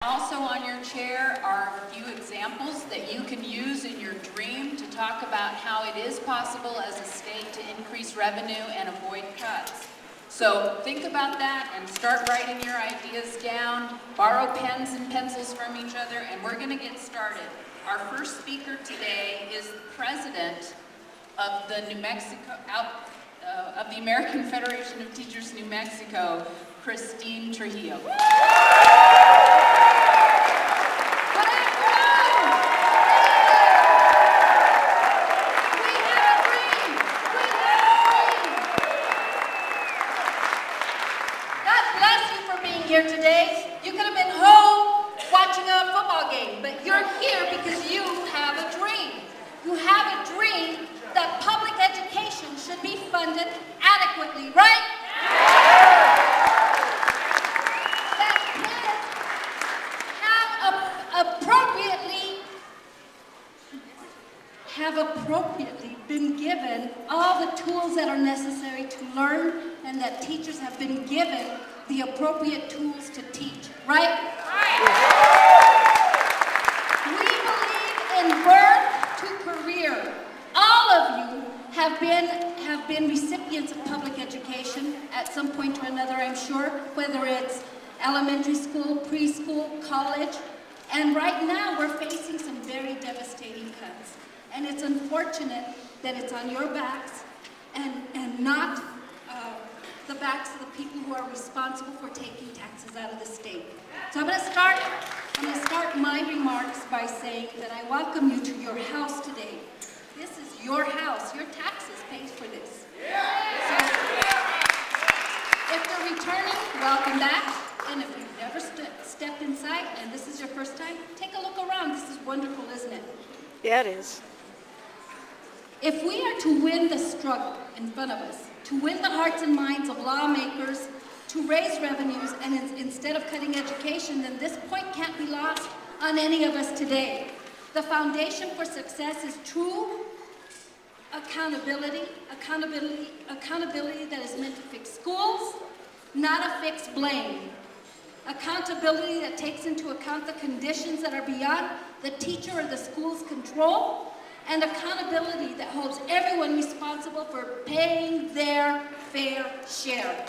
also on your chair are a few examples that you can use in your dream to talk about how it is possible as a state to increase revenue and avoid cuts. So think about that and start writing your ideas down, borrow pens and pencils from each other, and we're going to get started. Our first speaker today is the president of the of the American Federation of Teachers New Mexico, Christine Trujillo. Here today. You could have been home watching a football game, but you're here because you have a dream. You have a dream that public education should be funded adequately, right? That kids have appropriately been given all the tools that are necessary to learn, and that teachers have been given the appropriate tools to teach, right? We believe in birth to career. All of you have been recipients of public education at some point or another, I'm sure, whether it's elementary school, preschool, college, and right now we're facing some very devastating cuts. And it's unfortunate that it's on your backs and not the backs of the people who are responsible for taking taxes out of the state. So I'm going to start my remarks by saying that I welcome you to your house today. This is your house. Your taxes pay for this. So if you're returning, welcome back. And if you've never stepped inside and this is your first time, take a look around. This is wonderful, isn't it? Yeah, it is. If we are to win the struggle in front of us, to win the hearts and minds of lawmakers, to raise revenues, and instead of cutting education, then this point can't be lost on any of us today. The foundation for success is true accountability that is meant to fix schools, not a fixed blame. Accountability that takes into account the conditions that are beyond the teacher or the school's control, and accountability that holds everyone responsible for paying their fair share.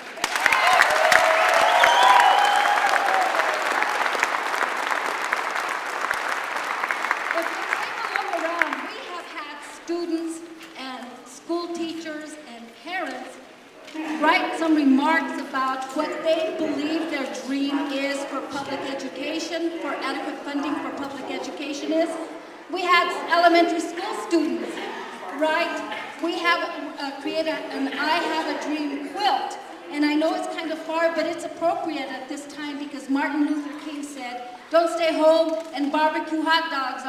If you take a look around, we have had students and school teachers and parents write some remarks about what they believe their dream is for public education, for adequate funding for public education is. We had elementary school students, right? We have created an I Have a Dream quilt. And I know it's kind of far, but it's appropriate at this time because Martin Luther King said, don't stay home and barbecue hot dogs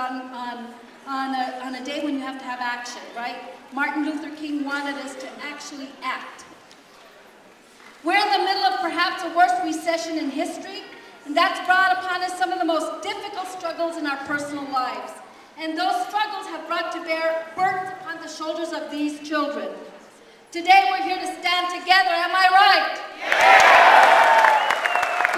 on a day when you have to have action, right? Martin Luther King wanted us to actually act. We're in the middle of perhaps the worst recession in history, and that's brought upon us some of the most difficult struggles in our personal lives. And those struggles have brought to bear burdens upon the shoulders of these children. Today we're here to stand together, am I right? Yeah.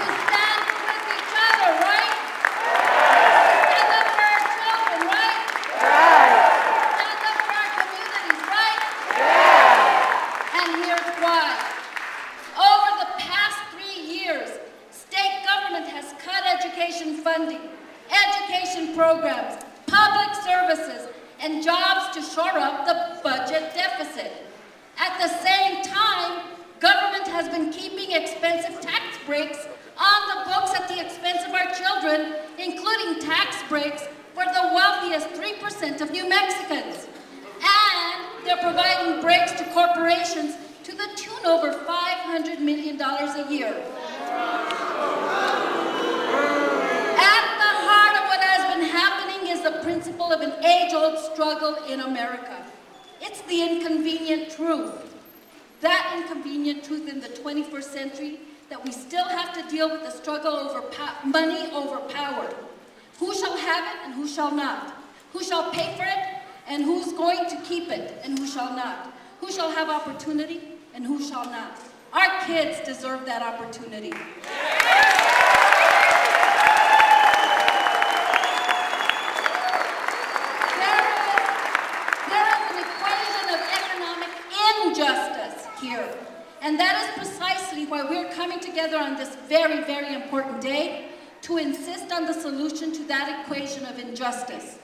To stand with each other, right? Yeah. Stand up for our children, right? Yeah. Stand up for our communities, right? Yeah. And here's why. Over the past 3 years, state government has cut education funding, education programs, public services, and jobs to shore up the budget deficit. At the same time, government has been keeping expensive tax breaks on the books at the expense of our children, including tax breaks for the wealthiest 3% of New Mexicans. And they're providing breaks to corporations to the tune over $500 million a year. The principle of an age-old struggle in America. It's the inconvenient truth. That inconvenient truth in the 21st century that we still have to deal with the struggle over money over power. Who shall have it and who shall not? Who shall pay for it and who's going to keep it and who shall not? Who shall have opportunity and who shall not? Our kids deserve that opportunity. very, very important day to insist on the solution to that equation of injustice.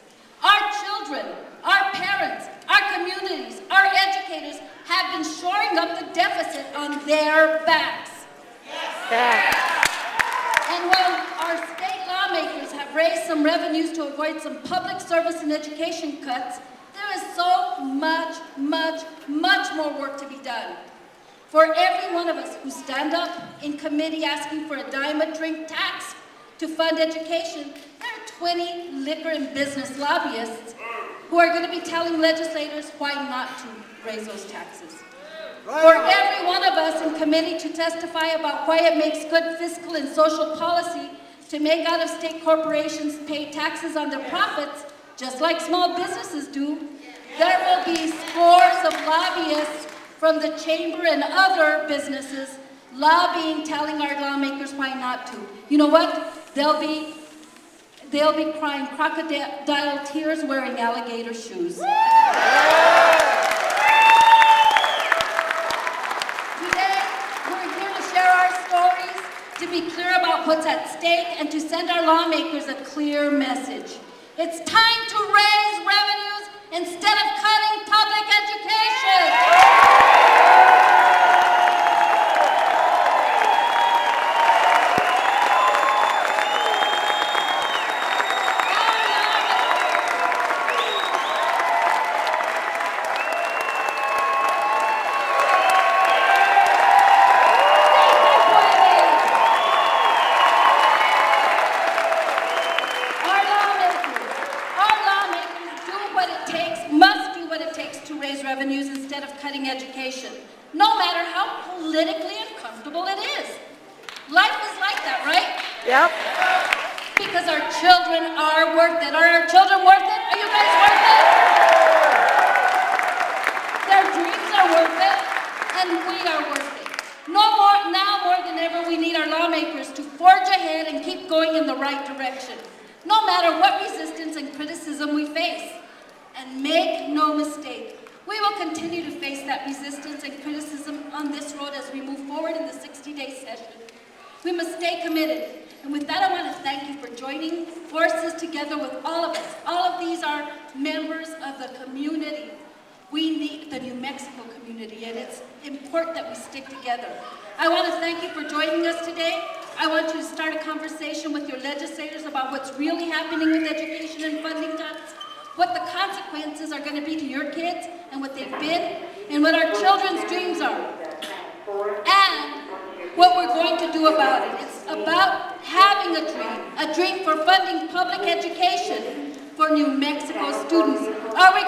Our children, our parents, our communities, our educators have been shoring up the deficit on their backs. And while our state lawmakers have raised some revenues to avoid some public service and education cuts, there is so much, much, much more work to be done. For every one of us who stand up in committee asking for a dime a drink tax to fund education, there are 20 liquor and business lobbyists who are going to be telling legislators why not to raise those taxes. For every one of us in committee to testify about why it makes good fiscal and social policy to make out-of-state corporations pay taxes on their profits, just like small businesses do, there will be scores of lobbyists from the chamber and other businesses lobbying, telling our lawmakers why not to. You know what? They'll be crying crocodile tears wearing alligator shoes. Today, we're here to share our stories, to be clear about what's at stake, and to send our lawmakers a clear message. It's time to raise revenues instead of cutting public education. Revenues instead of cutting education, no matter how politically uncomfortable it is. Life is like that, right? Yep. Because our children are worth it. Are our children worth it? Are you guys worth it? Their dreams are worth it, and we are worth it. Now more than ever, we need our lawmakers to forge ahead and keep going in the right direction, no matter what resistance and criticism we face. And make no mistake, we will continue to face that resistance and criticism on this road as we move forward in the 60-day session. We must stay committed. And with that, I want to thank you for joining forces together with all of us. All of these are members of the community. We need the New Mexico community, and it's important that we stick together. I want to thank you for joining us today. I want you to start a conversation with your legislators about what's really happening with education and funding cuts, what the consequences are going to be to your kids and what they've been, and what our children's dreams are, and what we're going to do about it. It's about having a dream for funding public education for New Mexico students. Are we